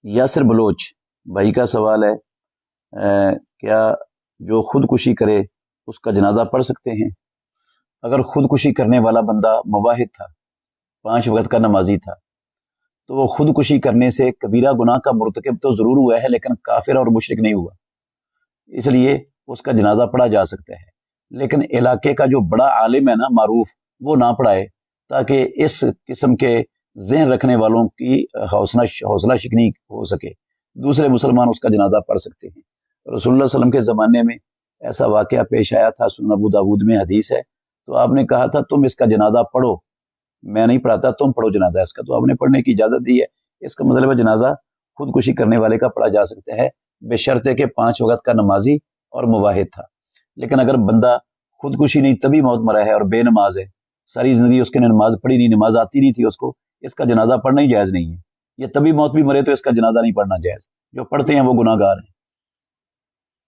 یاسر بلوچ بھائی کا سوال ہے، کیا جو خودکشی کرے اس کا جنازہ پڑھ سکتے ہیں؟ اگر خودکشی کرنے والا بندہ مواحد تھا، 5 وقت کا نمازی تھا، تو وہ خودکشی کرنے سے کبیرہ گناہ کا مرتکب تو ضرور ہوا ہے، لیکن کافر اور مشرک نہیں ہوا، اس لیے اس کا جنازہ پڑھا جا سکتا ہے۔ لیکن علاقے کا جو بڑا عالم ہے نا، معروف، وہ نہ پڑھائے، تاکہ اس قسم کے ذہن رکھنے والوں کی حوصلہ شکنی ہو سکے، دوسرے مسلمان اس کا جنازہ پڑھ سکتے ہیں۔ رسول اللہ صلی اللہ علیہ وسلم کے زمانے میں ایسا واقعہ پیش آیا تھا، سنن ابو داود میں حدیث ہے، تو آپ نے کہا تھا تم اس کا جنازہ پڑھو، میں نہیں پڑھاتا، تم پڑھو جنازہ اس کا، تو آپ نے پڑھنے کی اجازت دی ہے۔ اس کا مطلب ہے جنازہ خودکشی کرنے والے کا پڑھا جا سکتا ہے، بشرط ہے کہ 5 وقت کا نمازی اور مواحد تھا۔ لیکن اگر بندہ خودکشی نہیں تبھی موت مرا ہے اور بے نماز ہے، ساری زندگی اس کے نے نماز پڑھی نہیں، نماز آتی نہیں تھی اس کو، اس کا جنازہ پڑھنا ہی جائز نہیں ہے۔ یہ تبھی موت بھی مرے تو اس کا جنازہ نہیں پڑھنا جائز، جو پڑھتے ہیں وہ گناہ گار ہیں۔